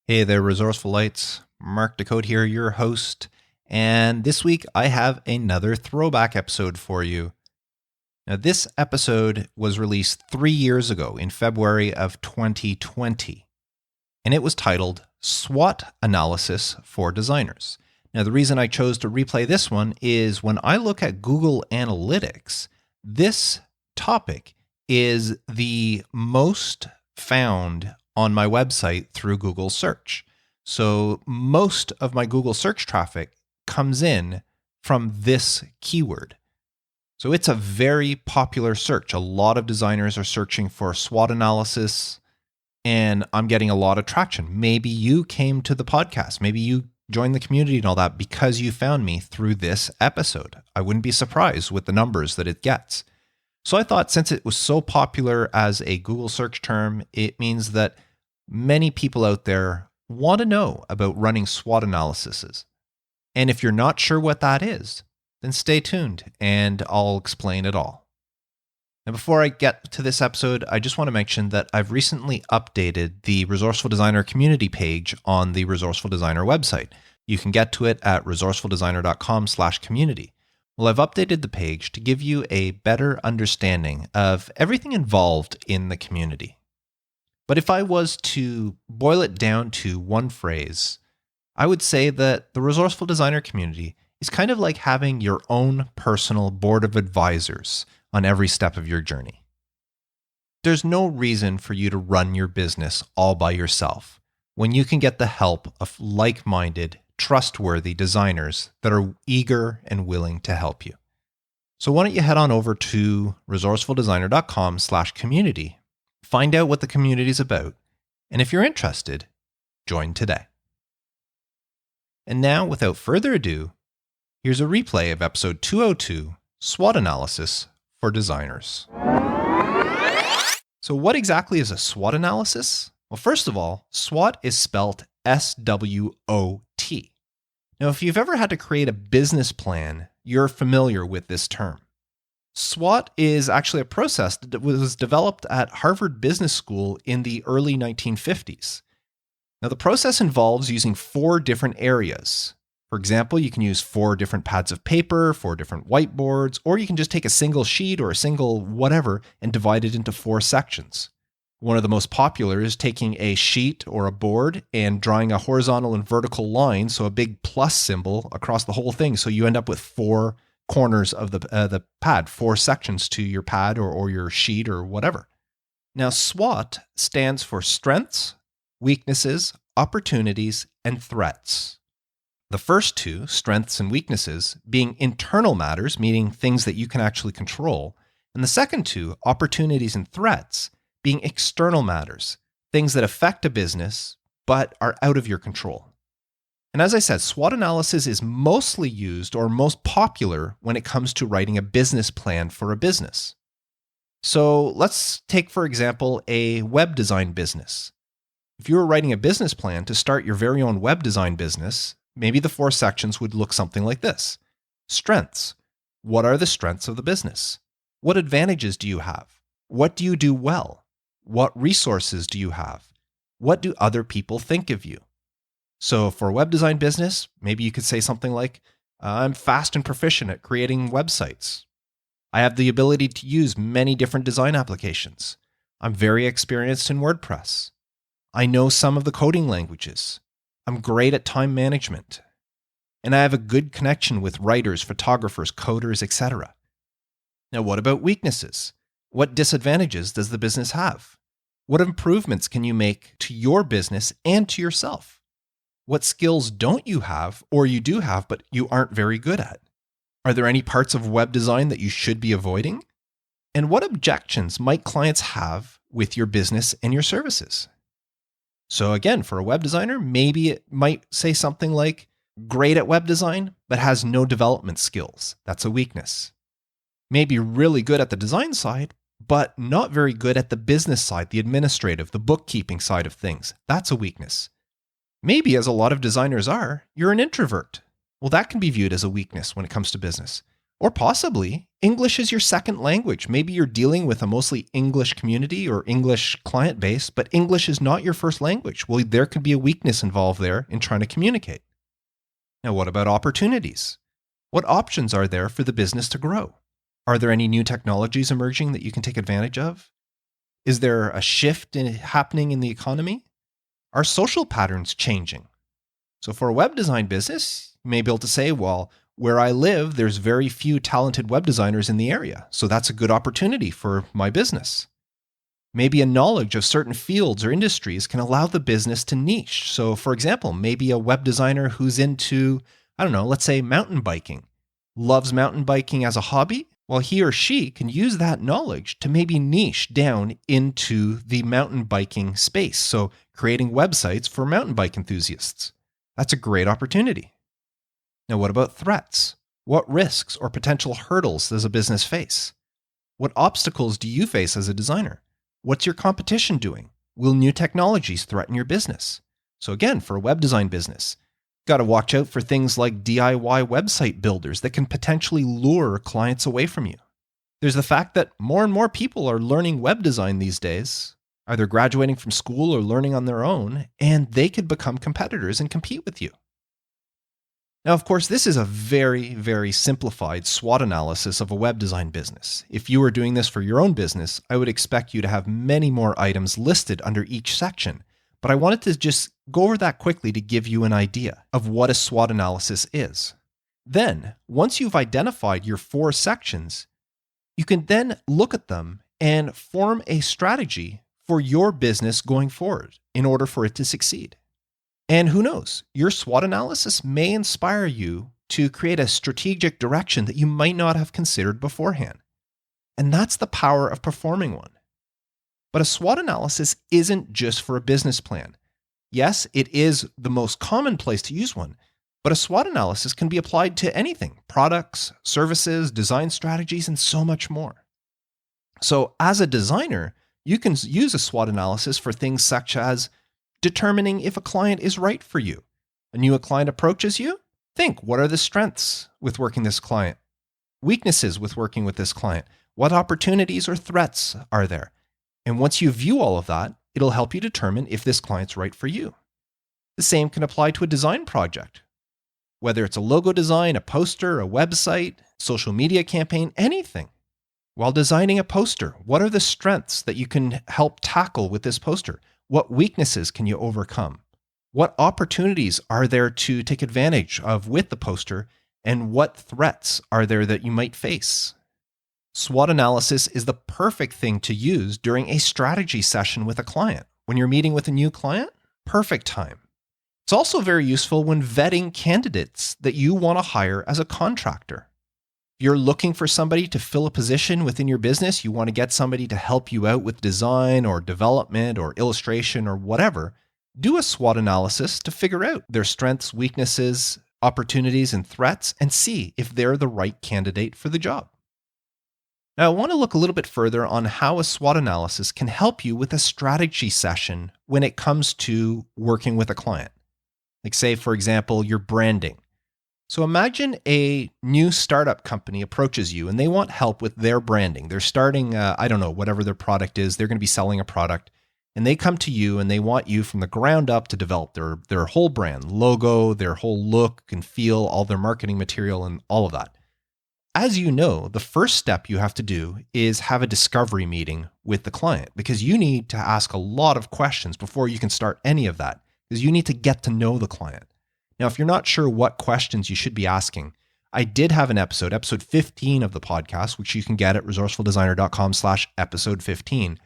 Hey there, Resourceful Lights. Mark Decode here, your host. And this week I have another throwback episode for you. Now, this episode was released 3 years ago in February of 2020, and it was titled SWOT Analysis for Designers. Now, the reason I chose to replay this one is when I look at Google Analytics, this topic is the most found on my website through Google search. So most of my Google search traffic comes in from this keyword. So it's a very popular search. A lot of designers are searching for SWOT analysis, and I'm getting a lot of traction. Maybe you came to the podcast. Maybe you joined the community and all that because you found me through this episode. I wouldn't be surprised with the numbers that it gets. So I thought since it was so popular as a Google search term, it means that many people out there want to know about running SWOT analyses. And if you're not sure what that is, then stay tuned and I'll explain it all. Now, before I get to this episode, I just want to mention that I've recently updated the Resourceful Designer community page on the Resourceful Designer website. You can get to it at resourcefuldesigner.com/community. Well, I've updated the page to give you a better understanding of everything involved in the community. But if I was to boil it down to one phrase, I would say that the Resourceful Designer community is kind of like having your own personal board of advisors on every step of your journey. There's no reason for you to run your business all by yourself when you can get the help of like-minded, trustworthy designers that are eager and willing to help you. So why don't you head on over to resourcefuldesigner.com/community. Find out what the community is about, and if you're interested, join today. And now, without further ado, here's a replay of episode 202, SWOT Analysis for Designers. So what exactly is a SWOT analysis? Well, first of all, SWOT is spelled S.W.A.T. Now, if you've ever had to create a business plan, you're familiar with this term. SWOT is actually a process that was developed at Harvard Business School in the early 1950s. Now, the process involves using 4 different areas. For example, you can use 4 different pads of paper, 4 different whiteboards, or you can just take a single sheet or a single whatever and divide it into 4 sections. One of the most popular is taking a sheet or a board and drawing a horizontal and vertical line, so a big plus symbol across the whole thing, so you end up with 4 corners of the pad, 4 sections to your pad or your sheet or whatever. Now, SWOT stands for strengths, weaknesses, opportunities, and threats. The first 2, strengths and weaknesses, being internal matters, meaning things that you can actually control, and the second 2, opportunities and threats, being external matters, things that affect a business but are out of your control. And as I said, SWOT analysis is mostly used or most popular when it comes to writing a business plan for a business. So let's take, for example, a web design business. If you were writing a business plan to start your very own web design business, maybe the 4 sections would look something like this. Strengths. What are the strengths of the business? What advantages do you have? What do you do well? What resources do you have? What do other people think of you? So for a web design business, maybe you could say something like, I'm fast and proficient at creating websites. I have the ability to use many different design applications. I'm very experienced in WordPress. I know some of the coding languages. I'm great at time management. And I have a good connection with writers, photographers, coders, etc. Now, what about weaknesses? What disadvantages does the business have? What improvements can you make to your business and to yourself? What skills don't you have, or you do have, but you aren't very good at? Are there any parts of web design that you should be avoiding? And what objections might clients have with your business and your services? So again, for a web designer, maybe it might say something like, great at web design, but has no development skills. That's a weakness. Maybe really good at the design side, but not very good at the business side, the administrative, the bookkeeping side of things. That's a weakness. Maybe, as a lot of designers are, you're an introvert. Well, that can be viewed as a weakness when it comes to business. Or possibly English is your second language. Maybe you're dealing with a mostly English community or English client base, but English is not your first language. Well, there could be a weakness involved there in trying to communicate. Now, what about opportunities? What options are there for the business to grow? Are there any new technologies emerging that you can take advantage of? Is there a shift happening in the economy? Are social patterns changing? So for a web design business, you may be able to say, well, where I live, there's very few talented web designers in the area. So that's a good opportunity for my business. Maybe a knowledge of certain fields or industries can allow the business to niche. So for example, maybe a web designer who's into, let's say mountain biking, loves mountain biking as a hobby. Well, he or she can use that knowledge to maybe niche down into the mountain biking space. So creating websites for mountain bike enthusiasts. That's a great opportunity. Now, what about threats? What risks or potential hurdles does a business face? What obstacles do you face as a designer? What's your competition doing? Will new technologies threaten your business? So again, for a web design business, got to watch out for things like DIY website builders that can potentially lure clients away from you. There's the fact that more and more people are learning web design these days, either graduating from school or learning on their own, and they could become competitors and compete with you. Now, of course, this is a very, very simplified SWOT analysis of a web design business. If you were doing this for your own business, I would expect you to have many more items listed under each section. But I wanted to just go over that quickly to give you an idea of what a SWOT analysis is. Then, once you've identified your 4 sections, you can then look at them and form a strategy for your business going forward in order for it to succeed. And who knows, your SWOT analysis may inspire you to create a strategic direction that you might not have considered beforehand. And that's the power of performing one. But a SWOT analysis isn't just for a business plan. Yes, it is the most common place to use one, but a SWOT analysis can be applied to anything: products, services, design strategies, and so much more. So as a designer, you can use a SWOT analysis for things such as determining if a client is right for you. A new client approaches you, think, what are the strengths with working this client? Weaknesses with working with this client? What opportunities or threats are there? And once you view all of that, it'll help you determine if this client's right for you. The same can apply to a design project. Whether it's a logo design, a poster, a website, social media campaign, anything. While designing a poster, what are the strengths that you can help tackle with this poster? What weaknesses can you overcome? What opportunities are there to take advantage of with the poster? And what threats are there that you might face? SWOT analysis is the perfect thing to use during a strategy session with a client. When you're meeting with a new client, perfect time. It's also very useful when vetting candidates that you want to hire as a contractor. If you're looking for somebody to fill a position within your business, you want to get somebody to help you out with design or development or illustration or whatever, do a SWOT analysis to figure out their strengths, weaknesses, opportunities, and threats, and see if they're the right candidate for the job. Now, I want to look a little bit further on how a SWOT analysis can help you with a strategy session when it comes to working with a client. Like say, for example, your branding. So imagine a new startup company approaches you and they want help with their branding. They're starting, whatever their product is. They're going to be selling a product. And they come to you and they want you from the ground up to develop their whole brand, logo, their whole look and feel, all their marketing material and all of that. As you know, the first step you have to do is have a discovery meeting with the client because you need to ask a lot of questions before you can start any of that because you need to get to know the client. Now, if you're not sure what questions you should be asking, I did have an episode 15 of the podcast, which you can get at resourcefuldesigner.com/episode 15.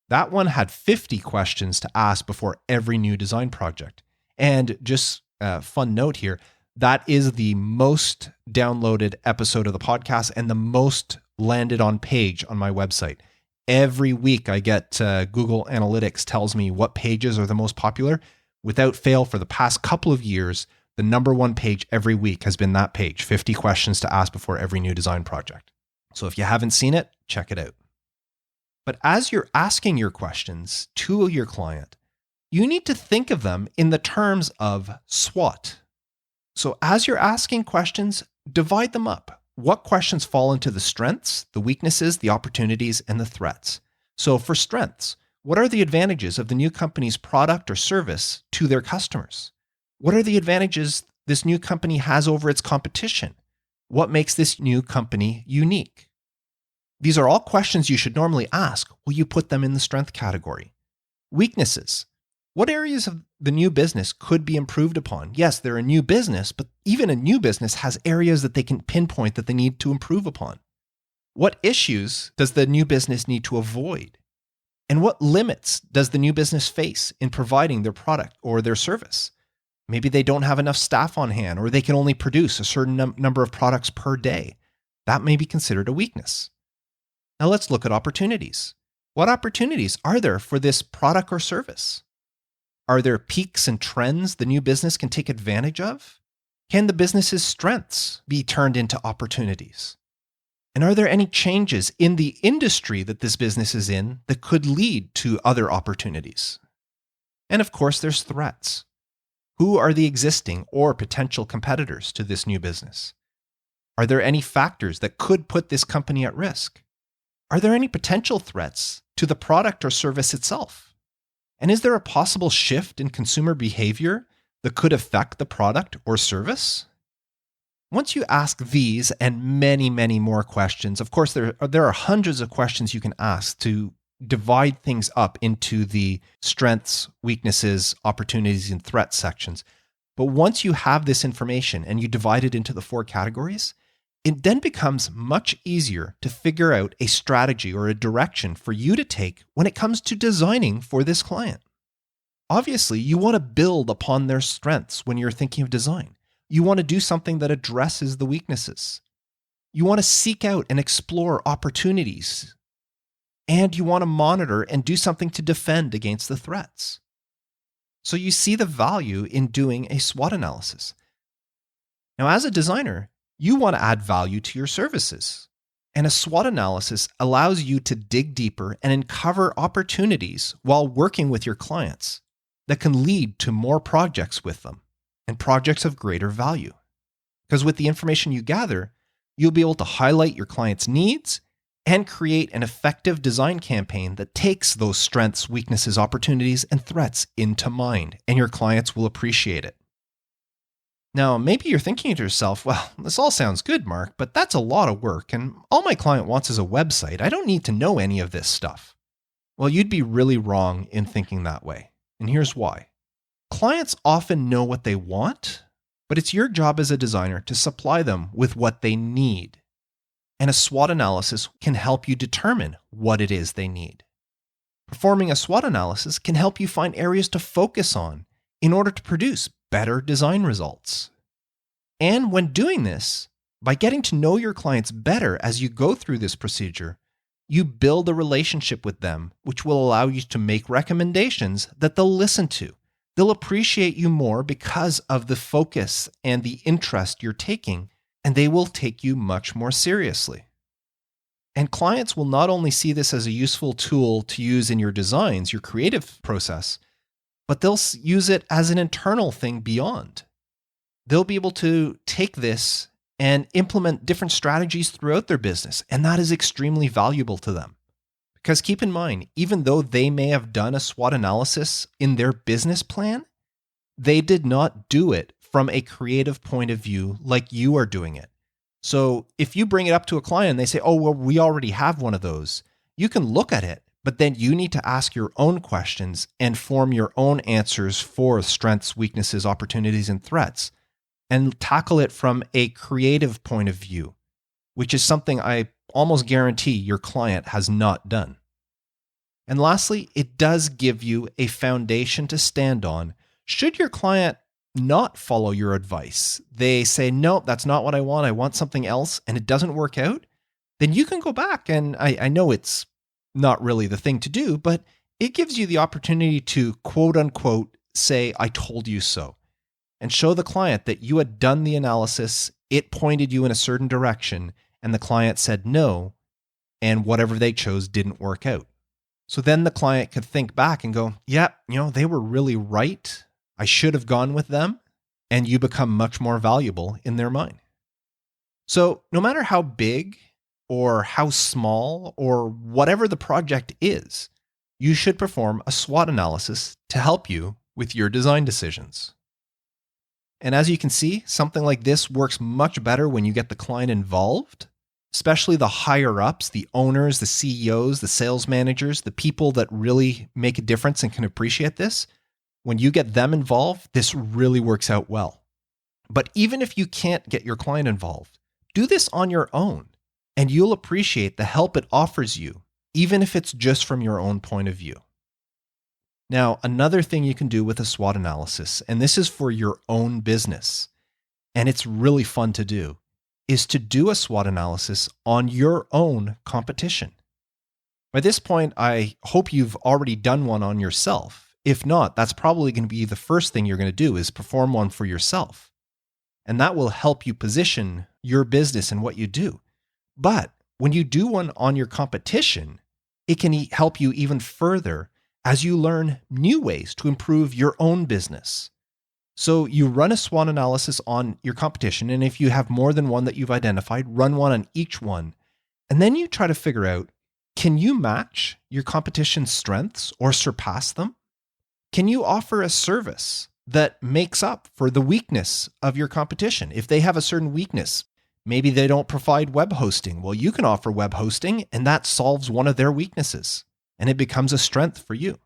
That one had 50 questions to ask before every new design project. And just a fun note here, that is the most downloaded episode of the podcast and the most landed on page on my website. Every week I get Google Analytics tells me what pages are the most popular. Without fail, for the past couple of years, the number 1 page every week has been that page, 50 questions to ask before every new design project. So if you haven't seen it, check it out. But as you're asking your questions to your client, you need to think of them in the terms of SWOT. So as you're asking questions, divide them up. what questions fall into the strengths, the weaknesses, the opportunities, and the threats. So for strengths, what are the advantages of the new company's product or service to their customers? What are the advantages this new company has over its competition? What makes this new company unique? These are all questions you should normally ask. Will you put them in the strength category? Weaknesses. What areas of the new business could be improved upon? Yes, they're a new business, but even a new business has areas that they can pinpoint that they need to improve upon. What issues does the new business need to avoid? And what limits does the new business face in providing their product or their service? Maybe they don't have enough staff on hand, or they can only produce a certain number of products per day. That may be considered a weakness. Now let's look at opportunities. What opportunities are there for this product or service? Are there peaks and trends the new business can take advantage of? Can the business's strengths be turned into opportunities? And are there any changes in the industry that this business is in that could lead to other opportunities? And of course, there's threats. Who are the existing or potential competitors to this new business? Are there any factors that could put this company at risk? Are there any potential threats to the product or service itself? And is there a possible shift in consumer behavior that could affect the product or service? Once you ask these and many, many more questions, of course, there are hundreds of questions you can ask to divide things up into the strengths, weaknesses, opportunities, and threats sections. But once you have this information and you divide it into the 4 categories, it then becomes much easier to figure out a strategy or a direction for you to take when it comes to designing for this client. Obviously, you want to build upon their strengths when you're thinking of design. You want to do something that addresses the weaknesses. You want to seek out and explore opportunities. And you want to monitor and do something to defend against the threats. So you see the value in doing a SWOT analysis. Now, as a designer, you want to add value to your services. And a SWOT analysis allows you to dig deeper and uncover opportunities while working with your clients that can lead to more projects with them and projects of greater value. Because with the information you gather, you'll be able to highlight your client's needs and create an effective design campaign that takes those strengths, weaknesses, opportunities, and threats into mind, and your clients will appreciate it. Now, maybe you're thinking to yourself, well, this all sounds good, Mark, but that's a lot of work, and all my client wants is a website. I don't need to know any of this stuff. Well, you'd be really wrong in thinking that way, and here's why. Clients often know what they want, but it's your job as a designer to supply them with what they need. And a SWOT analysis can help you determine what it is they need. Performing a SWOT analysis can help you find areas to focus on in order to produce better design results. And when doing this, by getting to know your clients better as you go through this procedure, you build a relationship with them, which will allow you to make recommendations that they'll listen to. They'll appreciate you more because of the focus and the interest you're taking, and they will take you much more seriously. And clients will not only see this as a useful tool to use in your designs, your creative process, but they'll use it as an internal thing beyond. They'll be able to take this and implement different strategies throughout their business, and that is extremely valuable to them. Because keep in mind, even though they may have done a SWOT analysis in their business plan, they did not do it from a creative point of view like you are doing it. So if you bring it up to a client and they say, oh, well, we already have one of those, you can look at it, but then you need to ask your own questions and form your own answers for strengths, weaknesses, opportunities, and threats, and tackle it from a creative point of view, which is something I almost guarantee your client has not done. And lastly, it does give you a foundation to stand on should your client not follow your advice. They say, no, that's not what I want something else, and it doesn't work out. Then you can go back, and I know it's not really the thing to do, but it gives you the opportunity to quote unquote say, I told you so, and show the client that you had done the analysis, it pointed you in a certain direction, and the client said no, and whatever they chose didn't work out. So then the client could think back and go, yeah, they were really right. I should have gone with them, and you become much more valuable in their mind. So no matter how big or how small or whatever the project is, you should perform a SWOT analysis to help you with your design decisions. And as you can see, something like this works much better when you get the client involved, especially the higher ups, the owners, the CEOs, the sales managers, the people that really make a difference and can appreciate this. When you get them involved, this really works out well. But even if you can't get your client involved, do this on your own, and you'll appreciate the help it offers you, even if it's just from your own point of view. Now, another thing you can do with a SWOT analysis, and this is for your own business, and it's really fun to do, is to do a SWOT analysis on your own competition. By this point, I hope you've already done one on yourself. If not, that's probably going to be the first thing you're going to do is perform one for yourself. And that will help you position your business and what you do. But when you do one on your competition, it can help you even further as you learn new ways to improve your own business. So you run a SWOT analysis on your competition, and if you have more than one that you've identified, run one on each one. And then you try to figure out, can you match your competition's strengths or surpass them? Can you offer a service that makes up for the weakness of your competition? If they have a certain weakness, maybe they don't provide web hosting. Well, you can offer web hosting, and that solves one of their weaknesses, and it becomes a strength for you.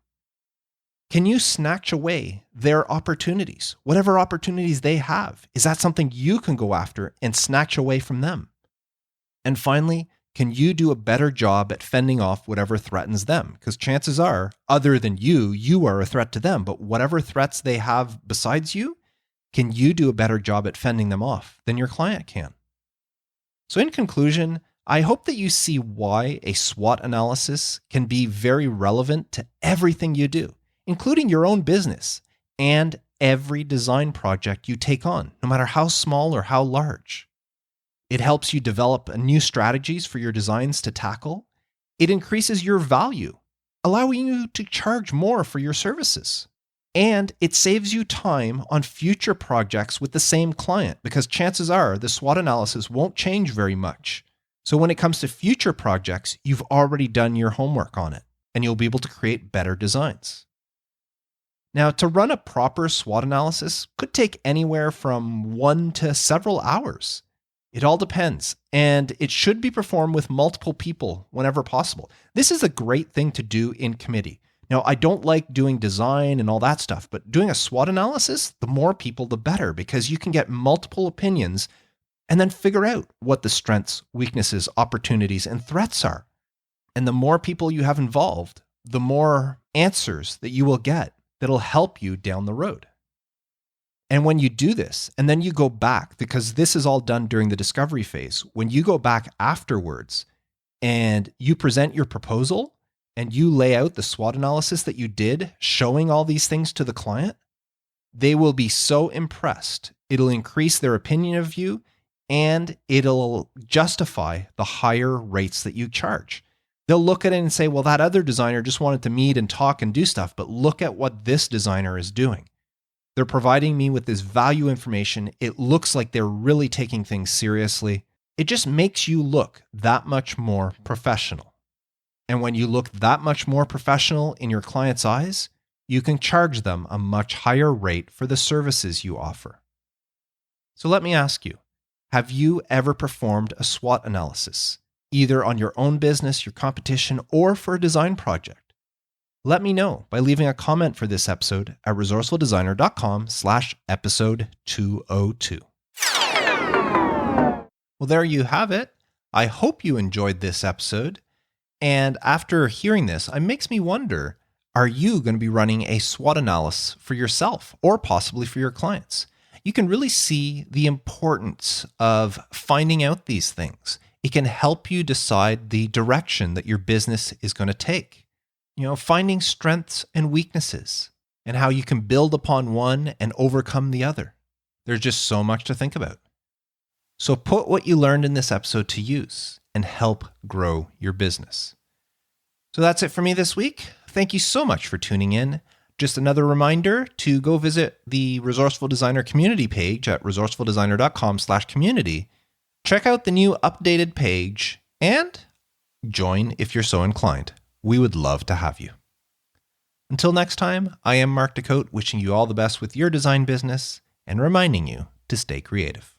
Can you snatch away their opportunities? Whatever opportunities they have, is that something you can go after and snatch away from them? And finally, can you do a better job at fending off whatever threatens them? Because chances are, other than you are a threat to them, but whatever threats they have besides you, can you do a better job at fending them off than your client can? So in conclusion, I hope that you see why a SWOT analysis can be very relevant to everything you do, including your own business and every design project you take on, no matter how small or how large. It helps you develop new strategies for your designs to tackle. It increases your value, allowing you to charge more for your services. And it saves you time on future projects with the same client, because chances are the SWOT analysis won't change very much. So when it comes to future projects, you've already done your homework on it, and you'll be able to create better designs. Now, to run a proper SWOT analysis could take anywhere from 1 to several hours. It all depends, and it should be performed with multiple people whenever possible. This is a great thing to do in committee. Now, I don't like doing design and all that stuff, but doing a SWOT analysis, the more people, the better, because you can get multiple opinions and then figure out what the strengths, weaknesses, opportunities, and threats are. And the more people you have involved, the more answers that you will get that'll help you down the road. And when you do this, and then you go back, because this is all done during the discovery phase, when you go back afterwards and you present your proposal and you lay out the SWOT analysis that you did, showing all these things to the client, they will be so impressed. It'll increase their opinion of you, and it'll justify the higher rates that you charge. They'll look at it and say, well, that other designer just wanted to meet and talk and do stuff, but look at what this designer is doing. They're providing me with this value information. It looks like they're really taking things seriously. It just makes you look that much more professional. And when you look that much more professional in your client's eyes, you can charge them a much higher rate for the services you offer. So let me ask you, have you ever performed a SWOT analysis, either on your own business, your competition, or for a design project? Let me know by leaving a comment for this episode at resourcefuldesigner.com/episode 202. Well, there you have it. I hope you enjoyed this episode. And after hearing this, it makes me wonder, are you going to be running a SWOT analysis for yourself or possibly for your clients? You can really see the importance of finding out these things. It can help you decide the direction that your business is going to take. Finding strengths and weaknesses and how you can build upon one and overcome the other. There's just so much to think about. So put what you learned in this episode to use and help grow your business. So that's it for me this week. Thank you so much for tuning in. Just another reminder to go visit the Resourceful Designer community page at resourcefuldesigner.com/community. Check out the new updated page and join if you're so inclined. We would love to have you. Until next time, I am Mark Decote, wishing you all the best with your design business and reminding you to stay creative.